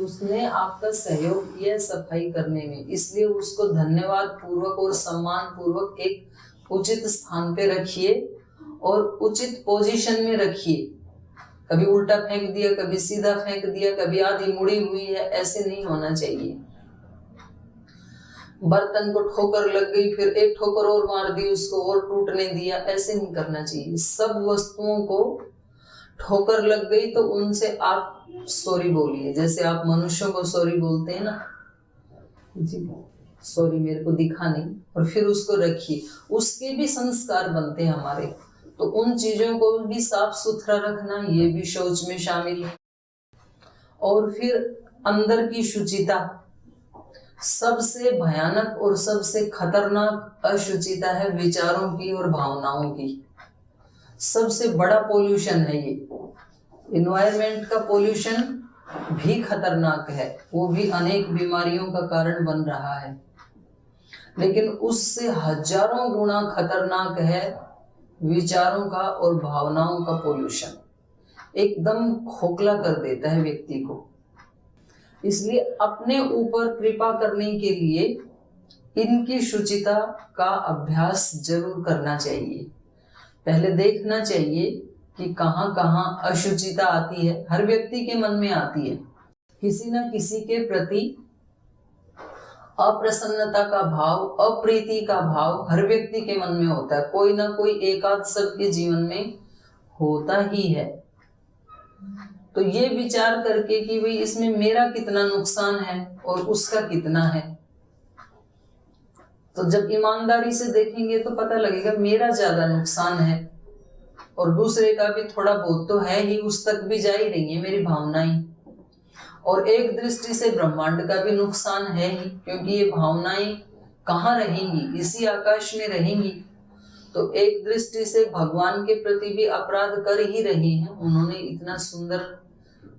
उसने आपका सहयोग किया सफाई करने में, इसलिए उसको धन्यवाद पूर्वक और सम्मान पूर्वक एक उचित स्थान पे रखिए और उचित पोजीशन में रखिए। कभी उल्टा फेंक दिया, कभी सीधा फेंक दिया, कभी आधी मुड़ी हुई है, ऐसे नहीं होना चाहिए। बर्तन को ठोकर लग गई, फिर एक ठोकर और मार दी, उसको और टूटने दिया, ऐसे नहीं करना चाहिए। सब वस्तुओं को ठोकर लग गई तो उनसे आप सॉरी बोलिए, जैसे आप मनुष्यों को सॉरी बोलते हैं ना, जी सॉरी मेरे को दिखा नहीं, और फिर उसको रखिए। उसके भी संस्कार बनते हैं हमारे, तो उन चीजों को भी साफ सुथरा रखना, ये भी शौच में शामिल है। और फिर अंदर की शुचिता, सबसे भयानक और सबसे खतरनाक अशुचिता है विचारों की और भावनाओं की। सबसे बड़ा पोल्यूशन है ये। इन्वायरमेंट का पोल्यूशन भी खतरनाक है, वो भी अनेक बीमारियों का कारण बन रहा है, लेकिन उससे हजारों गुना खतरनाक है विचारों का और भावनाओं का पोल्यूशन। एकदम खोखला कर देता है व्यक्ति को। इसलिए अपने ऊपर कृपा करने के लिए इनकी शुचिता का अभ्यास जरूर करना चाहिए। पहले देखना चाहिए कि कहाँ कहाँ अशुचिता आती है। हर व्यक्ति के मन में आती है, किसी न किसी के प्रति अप्रसन्नता का भाव, अप्रीति का भाव हर व्यक्ति के मन में होता है। कोई ना कोई एकाध सबके जीवन में होता ही है। तो ये विचार करके कि भाई इसमें मेरा कितना नुकसान है और उसका कितना है, तो जब ईमानदारी से देखेंगे तो पता लगेगा मेरा ज्यादा नुकसान है और दूसरे का भी थोड़ा बहुत तो है ही, उस तक भी जा ही रही है मेरी भावनाएं। और एक दृष्टि से ब्रह्मांड का भी नुकसान है ही, क्योंकि ये भावनाएं कहाँ रहेंगी, इसी आकाश में रहेंगी। तो एक दृष्टि से भगवान के प्रति भी अपराध कर ही रहे हैं। उन्होंने इतना सुंदर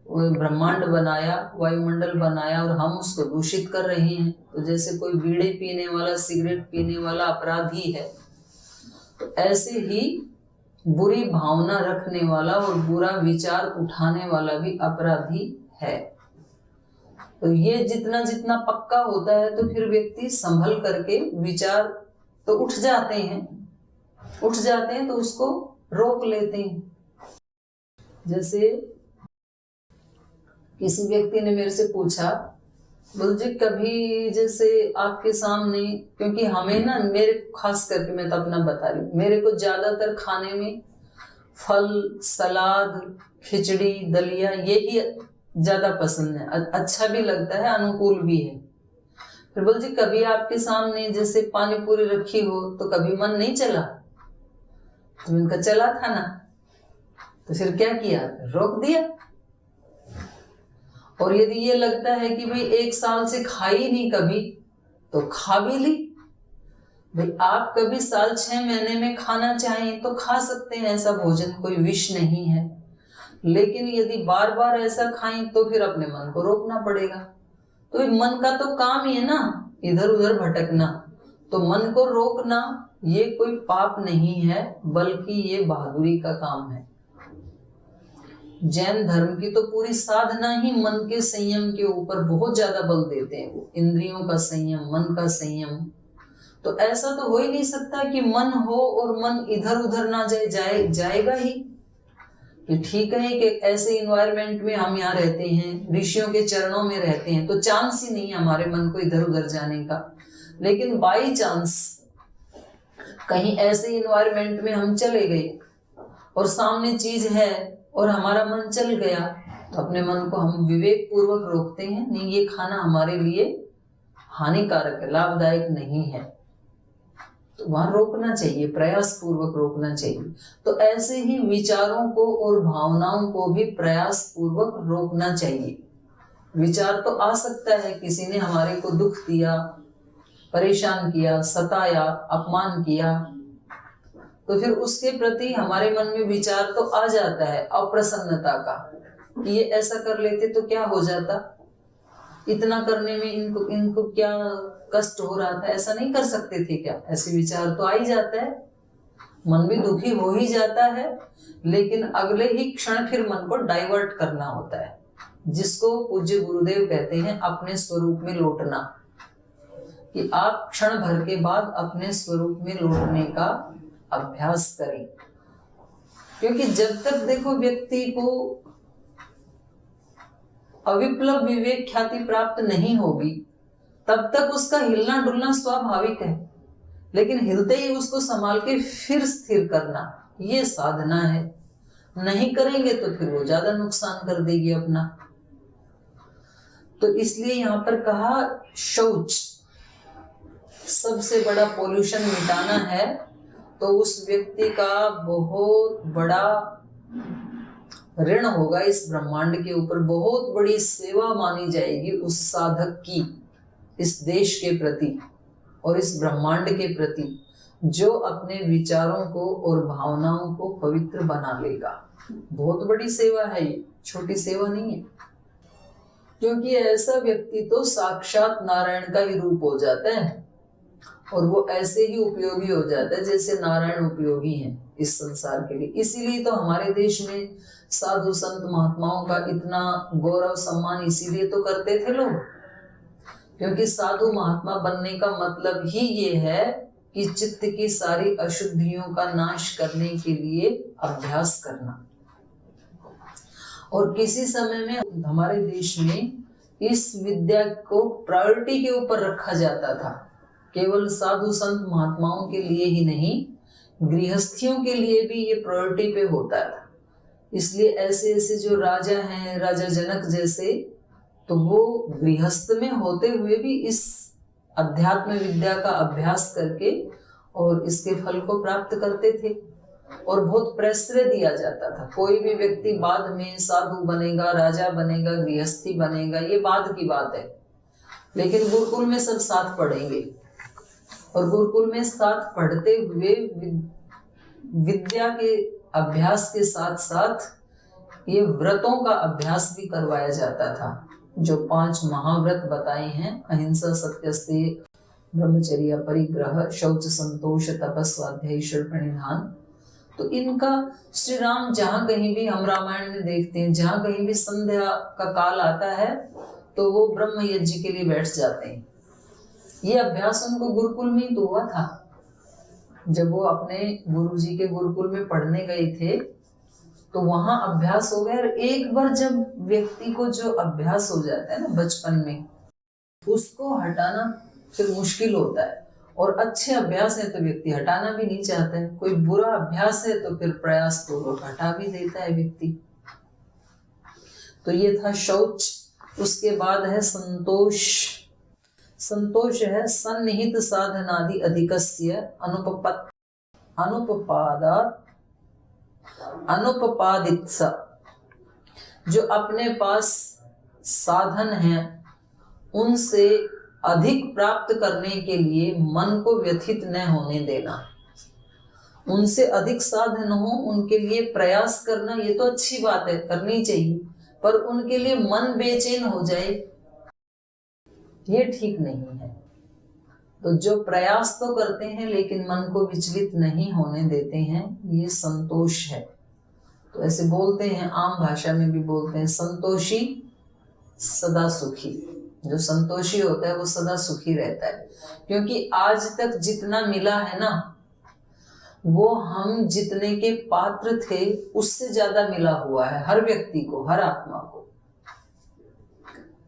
ब्रह्मांड बनाया, वायुमंडल बनाया, और हम उसको दूषित कर रहे हैं। तो जैसे कोई बीड़ी पीने वाला, सिगरेट पीने वाला अपराधी है, तो ऐसे ही बुरी भावना रखने वाला और बुरा विचार उठाने वाला भी अपराधी है। तो ये जितना जितना पक्का होता है तो फिर व्यक्ति संभल करके विचार तो उठ जाते हैं तो उसको रोक लेते हैं। जैसे किसी व्यक्ति ने मेरे से पूछा, बोल जी कभी जैसे आपके सामने, क्योंकि हमें ना, मेरे खास करके मैं तो अपना बता रही हूँ, मेरे को ज्यादातर खाने में फल, सलाद, खिचड़ी, दलिया यही ज्यादा पसंद है। अच्छा भी लगता है, अनुकूल भी है। फिर बोल जी कभी आपके सामने जैसे पानी पूरी रखी हो तो कभी मन नहीं चला? तो मैंने कहा चला था ना। तो फिर क्या किया? रोक दिया। और यदि ये लगता है कि भाई एक साल से खाई नहीं कभी, तो खा भी ली। भाई आप कभी साल 6 महीने में खाना चाहें तो खा सकते हैं, ऐसा भोजन कोई विष नहीं है। लेकिन यदि बार बार ऐसा खाएं तो फिर अपने मन को रोकना पड़ेगा। तो मन का तो काम ही है ना इधर उधर भटकना, तो मन को रोकना ये कोई पाप नहीं है, बल्कि ये बहादुरी का काम है। जैन धर्म की तो पूरी साधना ही मन के संयम के ऊपर बहुत ज्यादा बल देते हैं। वो इंद्रियों का संयम, मन का संयम। तो ऐसा तो हो ही नहीं सकता कि मन हो और मन इधर उधर ना जाएगा ही। ये ठीक है कि ऐसे इन्वायरमेंट में हम यहाँ रहते हैं, ऋषियों के चरणों में रहते हैं, तो चांस ही नहीं है हमारे मन को इधर उधर जाने का। लेकिन बाई चांस कहीं ऐसे इन्वायरमेंट में हम चले गए और सामने चीज है और हमारा मन चल गया, तो अपने मन को हम विवेक पूर्वक रोकते हैं, नहीं ये खाना हमारे लिए हानिकारक है, लाभदायक नहीं है, तो वहां रोकना चाहिए, प्रयास पूर्वक रोकना चाहिए। तो ऐसे ही विचारों को और भावनाओं को भी प्रयास पूर्वक रोकना चाहिए। विचार तो आ सकता है, किसी ने हमारे को दुख दिया, परेशान किया, सताया, अपमान किया, तो फिर उसके प्रति हमारे मन में विचार तो आ जाता है अप्रसन्नता का, कि ये ऐसा कर लेते तो क्या हो जाता, इतना करने में इनको क्या कष्ट हो रहा था, ऐसा नहीं कर सकते थे क्या, ऐसे विचार तो आ ही जाता है। मन भी दुखी हो ही जाता है, लेकिन अगले ही क्षण फिर मन को डाइवर्ट करना होता है। जिसको पूज्य गुरुदेव कहते हैं अपने स्वरूप में लौटना, कि आप क्षण भर के बाद अपने स्वरूप में लौटने का अभ्यास करें। क्योंकि जब तक देखो व्यक्ति को अविप्लव विवेक ख्याति प्राप्त नहीं होगी तब तक उसका हिलना डुलना स्वाभाविक है, लेकिन हिलते ही उसको संभाल के फिर स्थिर करना ये साधना है। नहीं करेंगे तो फिर वो ज्यादा नुकसान कर देगी अपना। तो इसलिए यहां पर कहा शौच सबसे बड़ा पोल्यूशन मिटाना है, तो उस व्यक्ति का बहुत बड़ा ऋण होगा इस ब्रह्मांड के ऊपर, बहुत बड़ी सेवा मानी जाएगी उस साधक की इस देश के प्रति और इस ब्रह्मांड के प्रति, जो अपने विचारों को और भावनाओं को पवित्र बना लेगा। बहुत बड़ी सेवा है ये, छोटी सेवा नहीं है। क्योंकि ऐसा व्यक्ति तो साक्षात नारायण का ही रूप हो जाता है, और वो ऐसे ही उपयोगी हो जाता है जैसे नारायण उपयोगी हैं इस संसार के लिए। इसीलिए तो हमारे देश में साधु संत महात्माओं का इतना गौरव सम्मान इसीलिए तो करते थे लोग, क्योंकि साधु महात्मा बनने का मतलब ही ये है कि चित्त की सारी अशुद्धियों का नाश करने के लिए अभ्यास करना। और किसी समय में हमारे देश में इस विद्या को प्रायोरिटी के ऊपर रखा जाता था, केवल साधु संत महात्माओं के लिए ही नहीं, गृहस्थियों के लिए भी ये प्रायोरिटी पे होता था। इसलिए ऐसे ऐसे जो राजा हैं, राजा जनक जैसे, तो वो गृहस्थ में होते हुए भी इस अध्यात्म विद्या का अभ्यास करके और इसके फल को प्राप्त करते थे। और बहुत प्रश्रय दिया जाता था, कोई भी व्यक्ति बाद में साधु बनेगा, राजा बनेगा, गृहस्थी बनेगा, ये बाद की बात है, लेकिन गुरुकुल में सब साथ पढ़ेंगे। और गुरुकुल में साथ पढ़ते हुए विद्या के अभ्यास के साथ साथ ये व्रतों का अभ्यास भी करवाया जाता था, जो 5 महाव्रत बताए हैं, अहिंसा, सत्यस्तेय, ब्रह्मचर्य, परिग्रह, शौच, संतोष, तपस, स्वाध्याय, ईश्वर प्रणिधान। तो इनका श्री राम जहाँ कहीं भी हम रामायण में देखते हैं, जहाँ कहीं भी संध्या का काल आता है तो वो ब्रह्म यज्ञ के लिए बैठ जाते हैं। ये अभ्यास उनको गुरुकुल में ही तो हुआ था। जब वो अपने गुरुजी के गुरुकुल में पढ़ने गए थे तो वहां अभ्यास हो गया। और एक बार जब व्यक्ति को जो अभ्यास हो जाता है ना बचपन में, उसको हटाना फिर मुश्किल होता है। और अच्छे अभ्यास है तो व्यक्ति हटाना भी नहीं चाहता है, कोई बुरा अभ्यास है तो फिर प्रयास तो हटा भी देता है व्यक्ति। तो ये था शौच। उसके बाद है संतोष। संतोष है सन्निहित साधनादि अधिकस्य अनुपपादित्स, जो अपने पास साधन है उनसे अधिक प्राप्त करने के लिए मन को व्यथित न होने देना। उनसे अधिक साधन हो, उनके लिए प्रयास करना, ये तो अच्छी बात है, करनी चाहिए, पर उनके लिए मन बेचैन हो जाए ये ठीक नहीं है। तो जो प्रयास तो करते हैं लेकिन मन को विचलित नहीं होने देते हैं, ये संतोष है। तो ऐसे बोलते हैं, आम भाषा में भी बोलते हैं, संतोषी सदा सुखी। जो संतोषी होता है वो सदा सुखी रहता है, क्योंकि आज तक जितना मिला है ना, वो हम जितने के पात्र थे उससे ज्यादा मिला हुआ है हर व्यक्ति को, हर आत्मा को।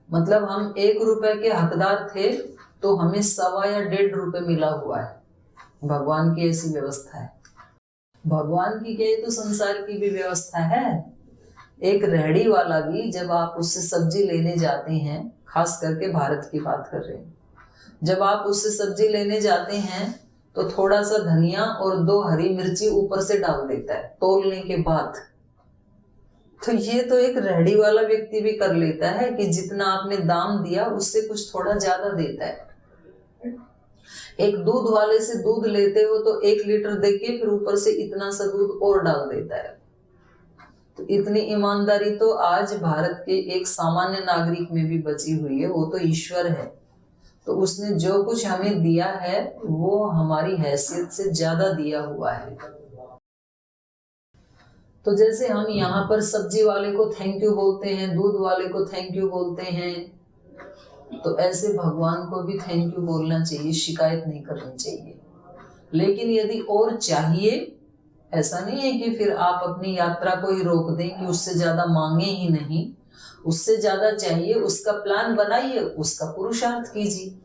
मतलब हम 1 रुपए के हकदार थे तो हमें 1.25 या 1.5 रुपए मिला हुआ है। भगवान की ऐसी व्यवस्था है। भगवान की क्या, ये तो संसार की भी व्यवस्था है। एक रेहड़ी वाला भी जब आप उससे सब्जी लेने जाते हैं, खास करके भारत की बात कर रहे हैं, जब आप उससे सब्जी लेने जाते हैं तो थोड़ा सा धनिया और 2 हरी मिर्ची ऊपर से डाल देता है तोलने के बाद। तो ये तो एक रेहड़ी वाला व्यक्ति भी कर लेता है कि जितना आपने दाम दिया उससे कुछ थोड़ा ज्यादा देता है। एक दूध वाले से दूध लेते हो तो 1 लीटर देके फिर ऊपर से इतना सा दूध और डाल देता है। तो इतनी ईमानदारी तो आज भारत के एक सामान्य नागरिक में भी बची हुई है। वो तो ईश्वर है, तो उसने जो कुछ हमें दिया है वो हमारी हैसियत से ज्यादा दिया हुआ है। तो जैसे हम यहाँ पर सब्जी वाले को थैंक यू बोलते हैं, दूध वाले को थैंक यू बोलते हैं, तो ऐसे भगवान को भी थैंक यू बोलना चाहिए, शिकायत नहीं करनी चाहिए। लेकिन यदि और चाहिए, ऐसा नहीं है कि फिर आप अपनी यात्रा को ही रोक दें कि उससे ज्यादा मांगे ही नहीं, उससे ज्यादा चाहिए, उसका प्लान बनाइए, उसका पुरुषार्थ कीजिए।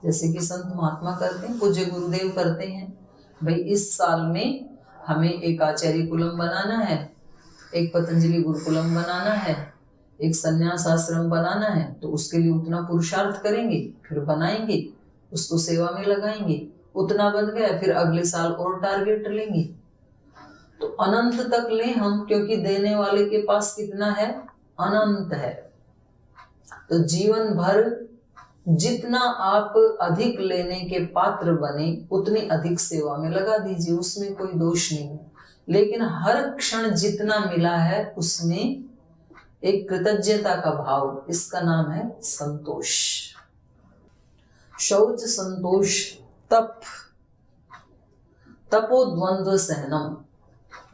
जैसे कि संत महात्मा करते हैं, पूज्य गुरुदेव करते हैं, भाई इस साल में हमें एक आचार्य कुलम बनाना है, एक पतंजलि गुरुकुलम बनाना है, एक संन्यास आश्रम बनाना है, तो उसके लिए उतना पुरुषार्थ करेंगे, फिर बनाएंगे, उसको सेवा में लगाएंगे, उतना बन गया, फिर अगले साल और टारगेट लेंगे। तो अनंत तक लें हम, क्योंकि देने वाले के पास कितना है, अनंत है। तो जीवन भर जितना आप अधिक लेने के पात्र बने, उतनी अधिक सेवा में लगा दीजिए, उसमें कोई दोष नहीं। लेकिन हर क्षण जितना मिला है उसमें एक कृतज्ञता का भाव, इसका नाम है संतोष। शौच, संतोष, तप, तपो द्वंद्व सहनम,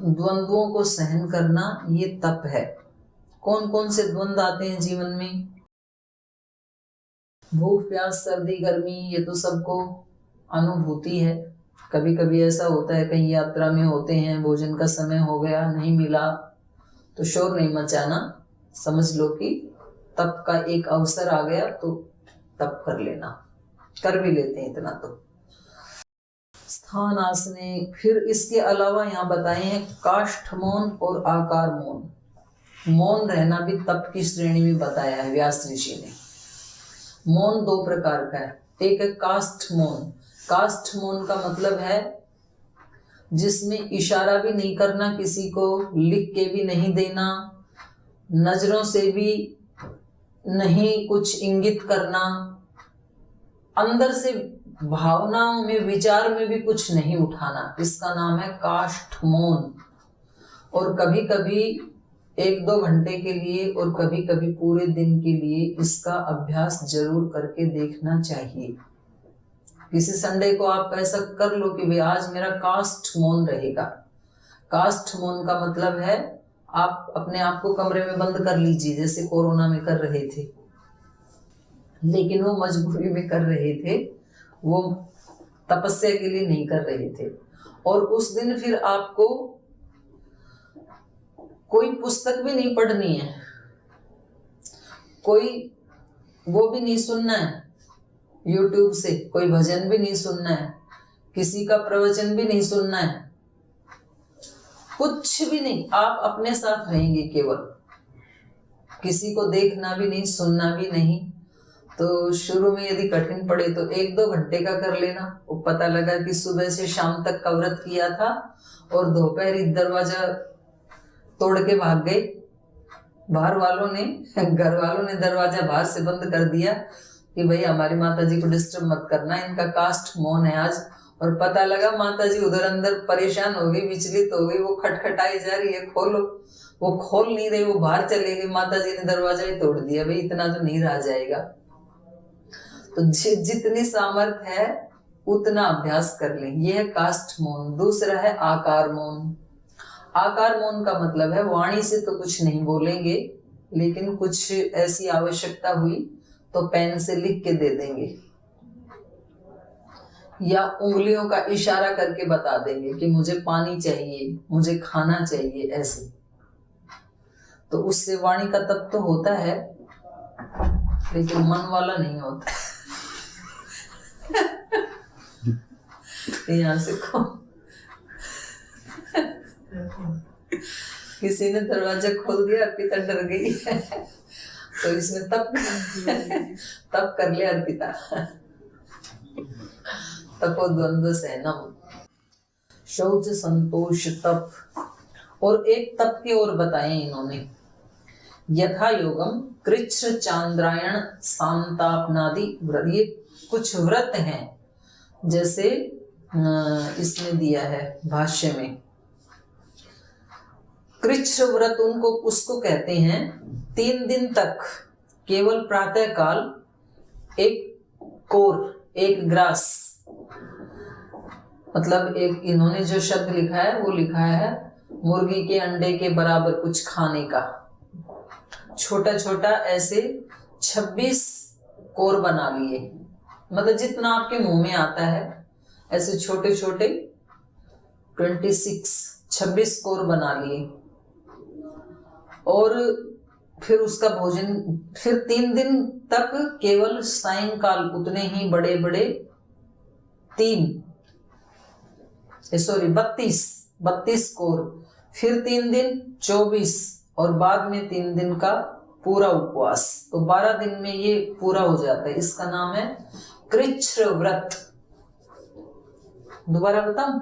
द्वंद्वों को सहन करना, ये तप है। कौन कौन से द्वंद्व आते हैं जीवन में? भूख, प्यास, सर्दी, गर्मी, ये तो सबको अनुभूति है। कभी कभी ऐसा होता है, कहीं यात्रा में होते हैं, भोजन का समय हो गया, नहीं मिला, तो शोर नहीं मचाना, समझ लो कि तप का एक अवसर आ गया, तो तप कर लेना, कर भी लेते हैं इतना तो। स्थान आसने, फिर इसके अलावा यहाँ बताए हैं काष्ठ मौन और आकार मौन। मौन रहना भी तप की श्रेणी में बताया है व्यास ऋषि ने। मौन दो प्रकार का है, एक है काष्ठ मौन। काष्ठ मौन का मतलब है जिसमें इशारा भी नहीं करना किसी को, लिख के भी नहीं देना, नजरों से भी नहीं कुछ इंगित करना, अंदर से भावनाओं में, विचार में भी कुछ नहीं उठाना, इसका नाम है काष्ठ मौन। और कभी कभी 1-2 घंटे के लिए और कभी कभी पूरे दिन के लिए इसका अभ्यास जरूर करके देखना चाहिए। किसी संडे को आप ऐसा कर लो कि भाई आज मेरा काष्ठ मौन रहेगा। काष्ठ मौन का मतलब है आप अपने आप को कमरे में बंद कर लीजिए, जैसे कोरोना में कर रहे थे, लेकिन वो मजबूरी में कर रहे थे, वो तपस्या के लिए नहीं कर रहे थे। और उस दिन फिर आपको कोई पुस्तक भी नहीं पढ़नी है, कोई वो भी नहीं सुनना है YouTube से, कोई भजन भी नहीं सुनना है, किसी का प्रवचन भी नहीं सुनना है, कुछ भी नहीं, आप अपने साथ रहेंगे केवल, किसी को देखना भी नहीं, सुनना भी नहीं। तो शुरू में यदि कठिन पड़े तो 1-2 घंटे का कर लेना। वो पता लगा कि सुबह से शाम तक का व्रत किया था और दोपहर दरवाजा तोड़ के भाग गए, बाहर वालों ने, घर वालों ने दरवाजा बाहर से बंद कर दिया कि भाई हमारी माता जी को डिस्टर्ब मत करना, इनका काष्ठ मौन है आज। और पता लगा माता जी उधर अंदर परेशान हो गई, विचलित हो गई, वो खटखटाई जा रही है, खोलो, वो खोल नहीं रही, वो बाहर चले गए, माता जी ने दरवाजा ही तोड़ दिया, भाई इतना तो नहीं रह जाएगा। तो जितनी सामर्थ्य है उतना अभ्यास कर लें, ये है काष्ठ मौन। दूसरा है आकार मौन। आकार मौन का मतलब है वाणी से तो कुछ नहीं बोलेंगे, लेकिन कुछ ऐसी आवश्यकता हुई तो पेन से लिख के दे देंगे या उंगलियों का इशारा करके बता देंगे कि मुझे पानी चाहिए, मुझे खाना चाहिए, ऐसे। तो उससे वाणी का तप तो होता है, लेकिन मन वाला नहीं होता। यहाँ से किसी ने दरवाजा खोल दिया, अर्पिता डर गई तो इसमें तप कर ले अर्पिता। तपो द्वंद्व सहनम, शौच, संतोष, तप। और एक तप के और बताए इन्होंने, यथा योगम कृच्छ चांद्रायण शांतापनादि व्रत। ये कुछ व्रत हैं, जैसे इसमें दिया है भाष्य में, कृच्छ व्रत उनको उसको कहते हैं 3 दिन तक केवल प्रातः काल एक कोर, एक ग्रास, मतलब एक इन्होंने जो शब्द लिखा है वो लिखा है मुर्गी के अंडे के बराबर कुछ खाने का, छोटा छोटा ऐसे 26 कोर बना लिए, मतलब जितना आपके मुंह में आता है ऐसे छोटे छोटे 26 कोर बना लिए। और फिर उसका भोजन, फिर 3 दिन तक केवल सायंकाल उतने ही बड़े बड़े 32 कोर, फिर 3 दिन 24 और बाद में 3 दिन का पूरा उपवास। तो 12 दिन में ये पूरा हो जाता है। इसका नाम है कृच्छ्र व्रत। दोबारा बताऊं?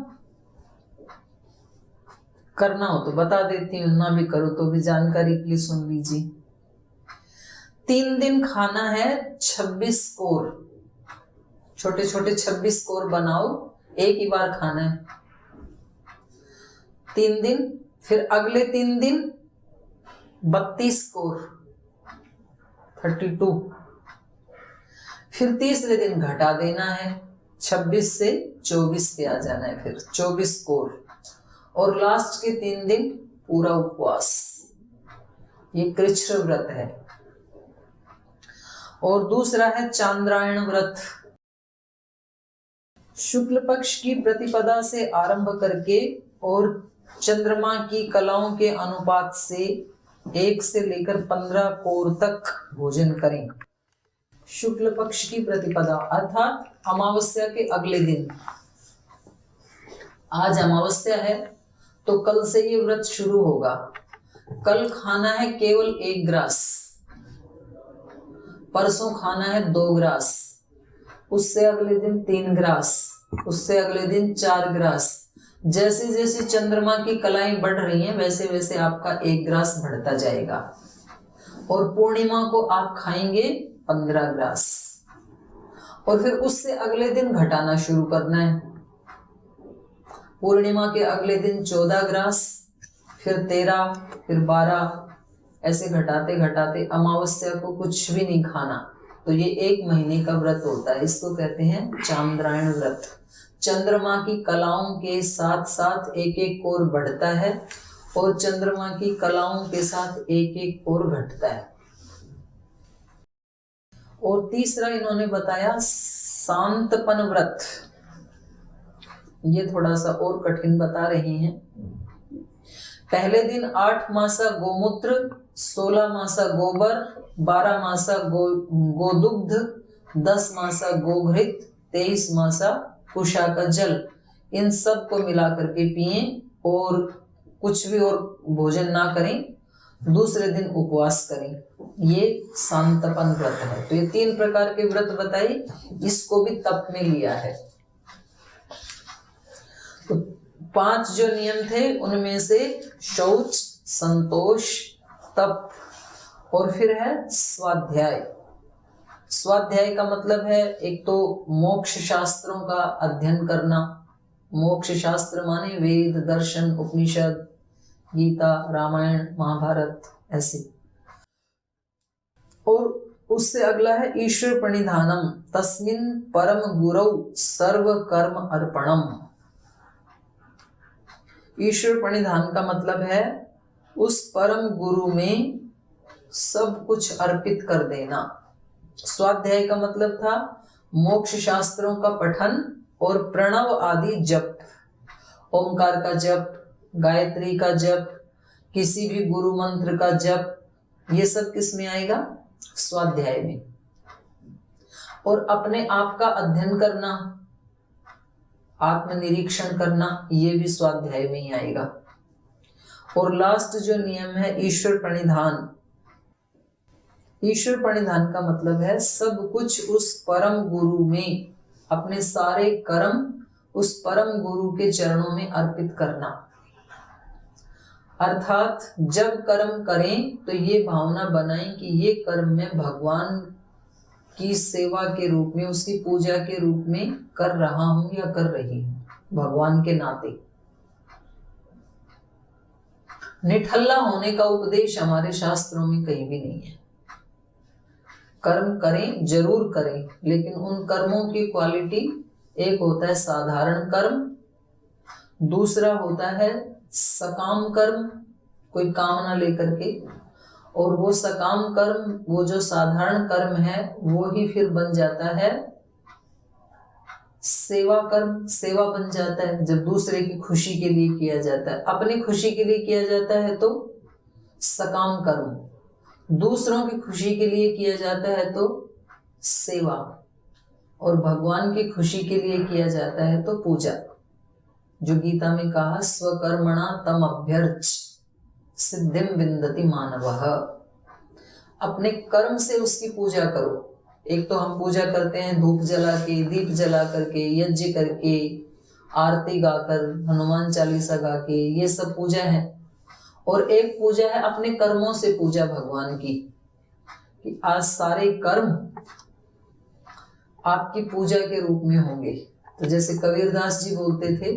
करना हो तो बता देती हूं, ना भी करो तो भी जानकारी के लिए सुन लीजिए। 3 दिन खाना है 26 कोर, छोटे छोटे 26 कोर बनाओ, एक ही बार खाना है 3 दिन। फिर अगले 3 दिन 32 कोर 32। फिर तीसरे दिन घटा देना है, 26 से 24 पे आ जाना है, फिर 24 कोर। और लास्ट के 3 दिन पूरा उपवास। ये कृच्छ्र व्रत है। और दूसरा है चांद्रायण व्रत। शुक्ल पक्ष की प्रतिपदा से आरंभ करके और चंद्रमा की कलाओं के अनुपात से 1 से लेकर 15 कोर तक भोजन करें। शुक्ल पक्ष की प्रतिपदा अर्थात अमावस्या के अगले दिन। आज अमावस्या है तो कल से ये व्रत शुरू होगा। कल खाना है केवल 1 ग्रास, परसों खाना है 2 ग्रास, उससे अगले दिन 3 ग्रास, उससे अगले दिन 4 ग्रास। जैसे जैसे चंद्रमा की कलाएं बढ़ रही हैं वैसे वैसे आपका 1 ग्रास बढ़ता जाएगा। और पूर्णिमा को आप खाएंगे 15 ग्रास। और फिर उससे अगले दिन घटाना शुरू करना है। पूर्णिमा के अगले दिन 14 ग्रास, फिर 13, फिर 12, ऐसे घटाते घटाते अमावस्या को कुछ भी नहीं खाना। तो ये 1 महीने का व्रत होता है। इसको कहते हैं चांद्रायण व्रत। चंद्रमा की कलाओं के साथ साथ 1-1 कोर बढ़ता है और चंद्रमा की कलाओं के साथ 1-1 कोर घटता है। और तीसरा इन्होंने बताया सांतपन व्रत। ये थोड़ा सा और कठिन बता रहे हैं। पहले दिन 8 मासा गोमूत्र, 16 मासा गोबर, 12 मासा गोदुग्ध, 10 मासा गोघृत, 23 मासा कुशा का जल, इन सब को मिला करके पिए और कुछ भी और भोजन ना करें। दूसरे दिन उपवास करें। ये सांतपन व्रत है। तो ये 3 प्रकार के व्रत बताए। इसको भी तप में लिया है। तो 5 जो नियम थे उनमें से शौच, संतोष, तप और फिर है स्वाध्याय। स्वाध्याय का मतलब है एक तो मोक्ष शास्त्रों का अध्ययन करना। मोक्ष शास्त्र माने वेद, दर्शन, उपनिषद, गीता, रामायण, महाभारत, ऐसे। और उससे अगला है ईश्वर प्रणिधानम तस्मिन् परम गुरौ सर्व कर्म अर्पणम। ईश्वर प्रणिधान का मतलब है उस परम गुरु में सब कुछ अर्पित कर देना। स्वाध्याय का मतलब था मोक्ष शास्त्रों का पठन और प्रणव आदि जप, ओंकार का जप, गायत्री का जप, किसी भी गुरु मंत्र का जप, ये सब किस में आएगा? स्वाध्याय में। और अपने आप का अध्ययन करना, आत्मनिरीक्षण करना, ये भी स्वाध्याय में ही आएगा। और लास्ट जो नियम है ईश्वर प्रणिधान। ईश्वर प्रणिधान का मतलब है सब कुछ उस परम गुरु में, अपने सारे कर्म उस परम गुरु के चरणों में अर्पित करना। अर्थात जब कर्म करें तो ये भावना बनाएं कि ये कर्म मैं भगवान की सेवा के रूप में, उसकी पूजा के रूप में कर रहा हूं या कर रही हूं, भगवान के नाते। निठल्ला होने का उपदेश हमारे शास्त्रों में कहीं भी नहीं है। कर्म करें, जरूर करें, लेकिन उन कर्मों की क्वालिटी, एक होता है साधारण कर्म, दूसरा होता है सकाम कर्म, कोई कामना लेकर के, और वो सकाम कर्म, वो जो साधारण कर्म है वो ही फिर बन जाता है सेवा कर्म। सेवा बन जाता है जब दूसरे की खुशी के लिए किया जाता है। अपनी खुशी के लिए किया जाता है तो सकाम कर्म, दूसरों की खुशी के लिए किया जाता है तो सेवा, और भगवान की खुशी के लिए किया जाता है तो पूजा। जो गीता में कहा, स्वकर्मणा तम अभ्यर्च सिद्धिम विन्दति मानवः। अपने कर्म से उसकी पूजा करो। एक तो हम पूजा करते हैं धूप जला के, दीप जला करके, यज्ञ करके, आरती गाकर, हनुमान चालीसा गा के, ये सब पूजा है। और एक पूजा है अपने कर्मों से पूजा भगवान की, कि आज सारे कर्म आपकी पूजा के रूप में होंगे। तो जैसे कबीरदास जी बोलते थे,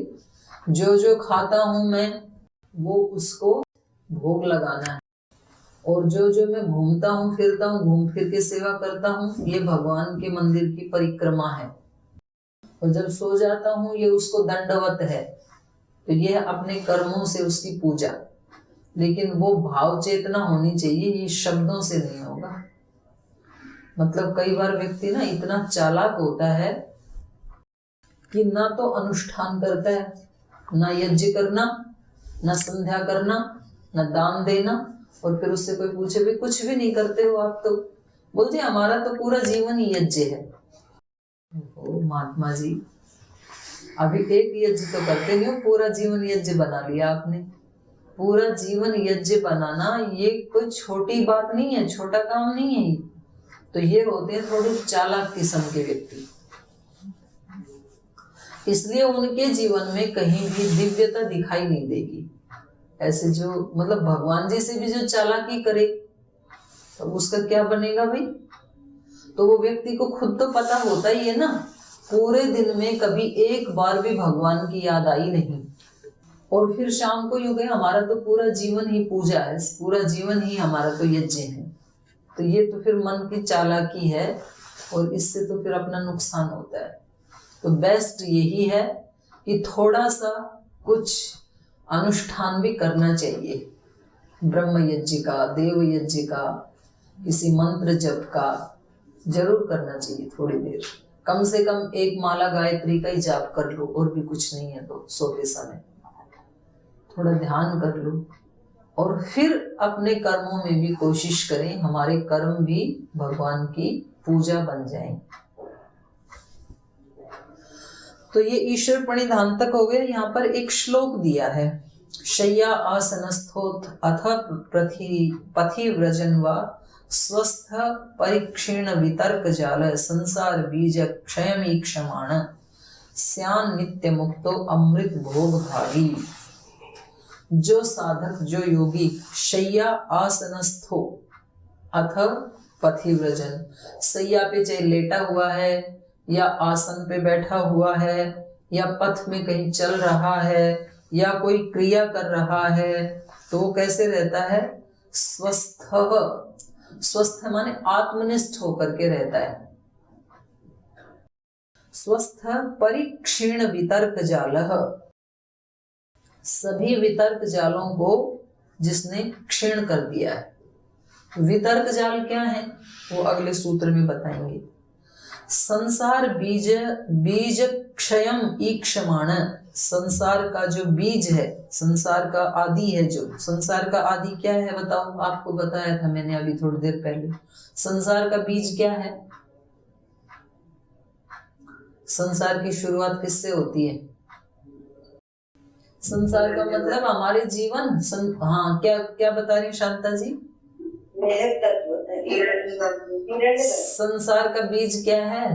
जो जो खाता हूं मैं वो उसको भोग लगाना है, और जो जो मैं घूमता हूँ फिरता हूँ, घूम फिर के सेवा करता हूँ, ये भगवान के मंदिर की परिक्रमा है। और जब सो जाता हूँ ये उसको दंडवत है। तो ये अपने कर्मों से उसकी पूजा। लेकिन वो भाव चेतना होनी चाहिए, ये शब्दों से नहीं होगा। मतलब कई बार व्यक्ति ना इतना चालाक होता है कि ना तो अनुष्ठान करता है, ना यज्ञ करना, ना संध्या करना, ना दान देना, और फिर उससे कोई पूछे भी कुछ भी नहीं करते हो आप, तो बोलते हमारा तो पूरा जीवन ही यज्ञ है। ओ महात्मा जी, अभी एक यज्ञ तो करते नहीं हो, पूरा जीवन यज्ञ बना लिया आपने। पूरा जीवन यज्ञ बनाना ये कोई छोटी बात नहीं है, छोटा काम नहीं है। तो ये होते हैं थोड़े चालाक किस्म के व्यक्ति, इसलिए उनके जीवन में कहीं भी दिव्यता दिखाई नहीं देगी। ऐसे जो मतलब भगवान जी से भी जो चालाकी करे तो उसका क्या बनेगा भाई। तो वो व्यक्ति को खुद तो पता होता ही है ना, पूरे दिन में कभी एक बार भी भगवान की याद आई नहीं, और फिर शाम को यूं कहे हमारा तो पूरा जीवन ही पूजा है, पूरा जीवन ही हमारा तो यज्ञ है। तो ये तो फिर मन की चालाकी है, और इससे तो फिर अपना नुकसान होता है। तो बेस्ट यही है कि थोड़ा सा कुछ अनुष्ठान भी करना चाहिए, ब्रह्म यज्ञ का, देव यज्ञ का, किसी मंत्र जप का जरूर करना चाहिए। थोड़ी देर, कम से कम एक माला गायत्री का ही जाप कर लो, और भी कुछ नहीं है तो सोते समय थोड़ा ध्यान कर लो। और फिर अपने कर्मों में भी कोशिश करें हमारे कर्म भी भगवान की पूजा बन जाएं। तो ये ईश्वर प्रणिधान तक हो गया। यहाँ पर एक श्लोक दिया है, शय्या आसनस्थोथ अथ पथि व्रजन व स्वस्थ परिक्षीण वितर्क जाल संसार बीज क्षयमीक्षमाण स्यान नित्य मुक्तो अमृत भोग भागी। जो साधक, जो योगी शय्या आसनस्थो अथ पथि व्रजन, सैया पे चाहे लेटा हुआ है या आसन पे बैठा हुआ है या पथ में कहीं चल रहा है या कोई क्रिया कर रहा है, तो वो कैसे रहता है, स्वस्थ। स्वस्थ माने आत्मनिष्ठ होकर के रहता है। स्वस्थ परिक्षीण वितर्क जालः, सभी वितर्क जालों को जिसने क्षीण कर दिया है। वितर्क जाल क्या है वो अगले सूत्र में बताएंगे। संसार बीज क्षयम ईक्षमाण, संसार का जो बीज है, संसार का आदि है, जो संसार का आदि क्या है बताओ, आपको बताया था मैंने अभी थोड़ी देर पहले। संसार का बीज क्या है, संसार की शुरुआत किससे होती है? संसार का मतलब हमारे जीवन। हाँ, क्या क्या बता रही शांता जी? संसार का बीज क्या है?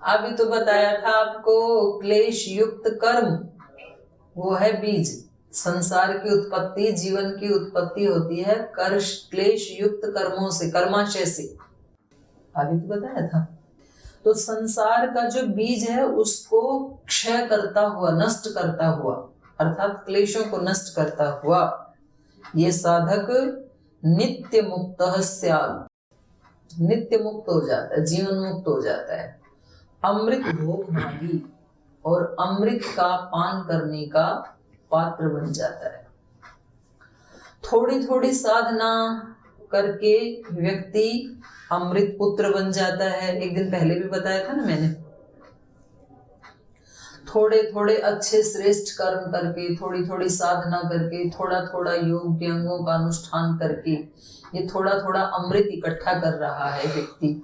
अभी तो बताया था आपको, क्लेश युक्त कर्म, वो है बीज। संसार की उत्पत्ति, जीवन की उत्पत्ति होती है क्लेश युक्त कर्मों से, कर्माशय से। अभी तो बताया था। तो संसार का जो बीज है उसको क्षय करता हुआ, नष्ट करता हुआ, अर्थात क्लेशों को नष्ट करता हुआ ये साधक नित्य मुक्त स्यात्, नित्य मुक्त हो जाता है, जीवन मुक्त हो जाता है। अमृत भोग भागी, और अमृत का पान करने का पात्र बन जाता है। थोड़ी थोड़ी साधना करके व्यक्ति अमृत पुत्र बन जाता है। एक दिन पहले भी बताया था ना मैंने, थोड़े थोड़े अच्छे श्रेष्ठ कर्म करके, थोड़ी थोड़ी साधना करके, थोड़ा थोड़ा योग के अंगों का अनुष्ठान करके ये थोड़ा थोड़ा अमृत इकट्ठा कर रहा है व्यक्ति।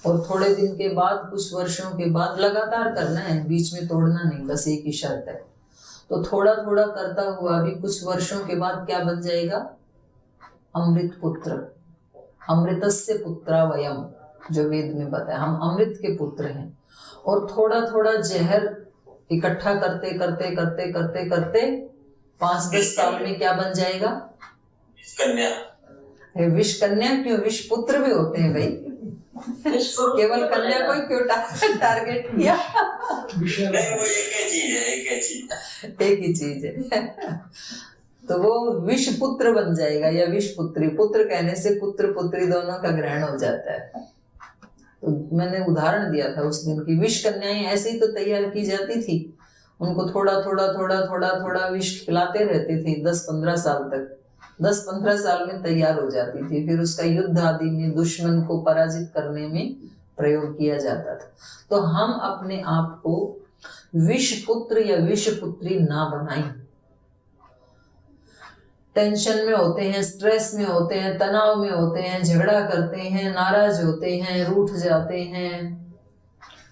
और थोड़े दिन के बाद, कुछ वर्षों के बाद, लगातार करना है, बीच में तोड़ना नहीं, बस एक ही शर्त है। तो थोड़ा थोड़ा करता हुआ भी कुछ वर्षों के बाद क्या बन जाएगा? अमृत पुत्र। अमृतस्य पुत्रा वयम, जो वेद में बताया, हम अमृत के पुत्र हैं। और थोड़ा थोड़ा जहर इकट्ठा करते करते करते करते करते 5-10 साल में क्या बन जाएगा? कन्या। विष कन्या क्यों? विष पुत्र भी होते हैं भाई। केवल कन्या को क्यों टारगेट किया? नहीं, वो एक ही चीज है, एक ही चीज है। तो वो विष पुत्र बन जाएगा या विष पुत्री। पुत्र कहने से पुत्र पुत्री दोनों का ग्रहण हो जाता है। तो मैंने उदाहरण दिया था उस दिन की, विष कन्याएं ऐसे ही तो तैयार की जाती थी। उनको थोड़ा थोड़ा थोड़ा थोड़ा थोड़ा विष खिलाते रहते थे 10-15 साल तक। 10-15 साल में तैयार हो जाती थी। फिर उसका युद्ध आदि में दुश्मन को पराजित करने में प्रयोग किया जाता था। तो हम अपने आप को विष पुत्र या विष पुत्री ना बनाएं। टेंशन में होते हैं, स्ट्रेस में होते हैं, तनाव में होते हैं, झगड़ा करते हैं, नाराज होते हैं, रूठ जाते हैं,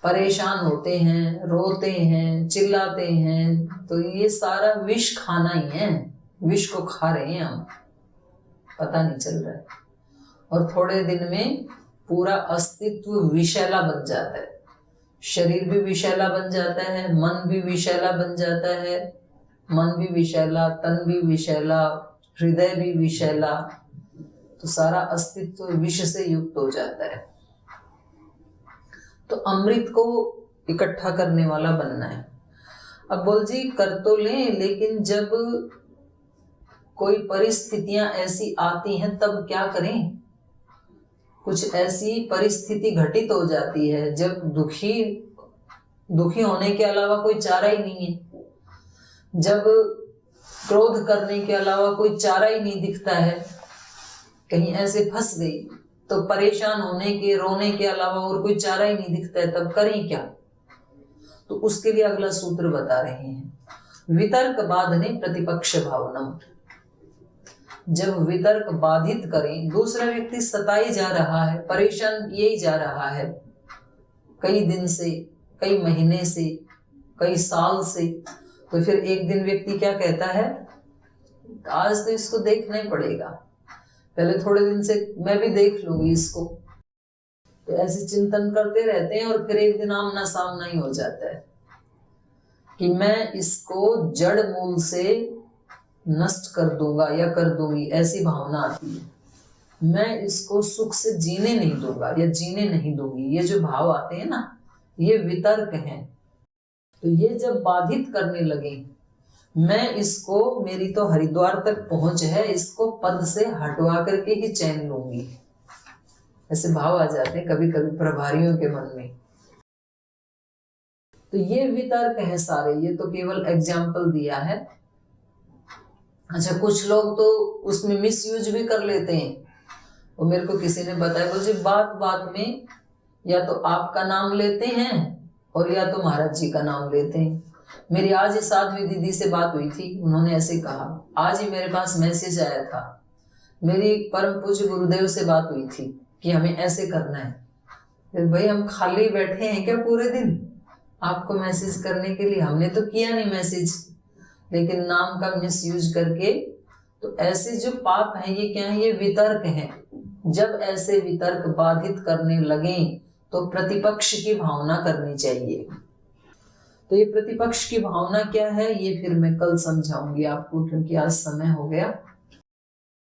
परेशान होते हैं, रोते हैं, चिल्लाते हैं, तो ये सारा विष खाना ही है। विष को खा रहे हैं हम, पता नहीं चल रहा है। और थोड़े दिन में पूरा अस्तित्व विषैला बन जाता है। शरीर भी विषैला बन जाता है, मन भी विषैला बन जाता है, मन भी विषैला, तन भी विषैला, हृदय भी विषैला। तो सारा अस्तित्व विष से युक्त हो जाता है। तो अमृत को इकट्ठा करने वाला बनना है। अब बोल जी कर तो लें, लेकिन जब कोई परिस्थितियां ऐसी आती हैं तब क्या करें? कुछ ऐसी परिस्थिति घटित हो जाती है जब दुखी होने के अलावा कोई चारा ही नहीं है, जब क्रोध करने के अलावा कोई चारा ही नहीं दिखता है, कहीं ऐसे फंस गई तो परेशान होने के, रोने के अलावा और कोई चारा ही नहीं दिखता है, तब करें क्या? तो उसके लिए अगला सूत्र बता रहे हैं, वितर्क बाधने प्रतिपक्ष भावनम। जब वितर्क बाधित करें, दूसरा व्यक्ति सताई जा रहा है, परेशान यही जा रहा है कई दिन से, कई महीने से, कई साल से, तो फिर एक दिन व्यक्ति क्या कहता है, आज तो इसको देखना ही पड़ेगा, पहले थोड़े दिन से मैं भी देख लूंगी इसको। तो ऐसे चिंतन करते रहते हैं और फिर एक दिन आमना सामना ही हो जाता है कि मैं इसको जड़ मूल से नष्ट कर दूंगा या कर दूंगी, ऐसी भावना आती है। मैं इसको सुख से जीने नहीं दूंगा या जीने नहीं दूंगी, ये जो भाव आते हैं ना, ये वितर्क हैं। तो ये जब बाधित करने लगे, मैं इसको, मेरी तो हरिद्वार तक पहुंच है, इसको पद से हटवा करके ही चैन लूंगी, ऐसे भाव आ जाते हैं कभी कभी प्रभारियों के मन में। तो ये वितर्क है सारे, ये तो केवल एग्जाम्पल दिया है। अच्छा, कुछ लोग तो उसमें मिसयूज भी कर लेते हैं। वो मेरे को किसी ने बताया, बोले बात बात में या तो आपका नाम लेते हैं और या तो महाराज जी का नाम लेते हैं। मेरी आज ही साध्वी दीदी से बात हुई थी, उन्होंने ऐसे कहा, आज ही मेरे पास मैसेज आया था, मेरी परम पूज्य गुरुदेव से बात हुई थी कि हमें ऐसे करना है। फिर भाई हम खाली बैठे हैं क्या पूरे दिन आपको मैसेज करने के लिए? हमने तो किया नहीं मैसेज, लेकिन नाम का मिसयूज करके। तो ऐसे जो पाप हैं ये क्या है? ये वितर्क हैं। जब ऐसे वितर्क बाधित करने लगे तो प्रतिपक्ष की भावना करनी चाहिए। तो ये प्रतिपक्ष की भावना क्या है, ये फिर मैं कल समझाऊंगी आपको, क्योंकि आज समय हो गया।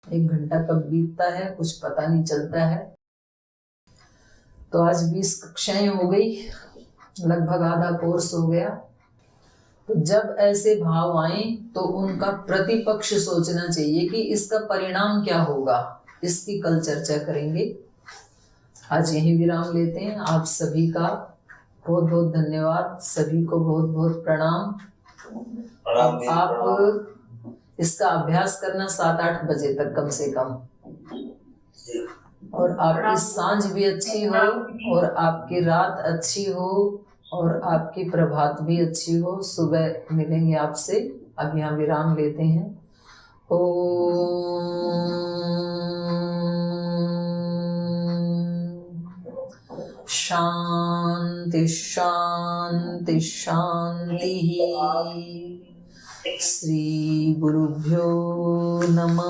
1 घंटा कब बीतता है कुछ पता नहीं चलता है। तो आज 20 कक्षाएं हो गई, लगभग आधा कोर्स हो गया। तो जब ऐसे भाव आए तो उनका प्रतिपक्ष सोचना चाहिए कि इसका परिणाम क्या होगा, इसकी कल चर्चा करेंगे। आज यहीं विराम लेते हैं। आप सभी का बहुत बहुत धन्यवाद, सभी को बहुत बहुत प्रणाम। अब आप इसका अभ्यास करना 7-8 बजे तक कम से कम, और आपकी सांझ भी अच्छी हो, और आपकी रात अच्छी हो, और आपकी प्रभात भी अच्छी हो। सुबह मिलेंगे आपसे। अब यहाँ विराम लेते हैं। शांति शांति शांति। श्री गुरुभ्यो नमः।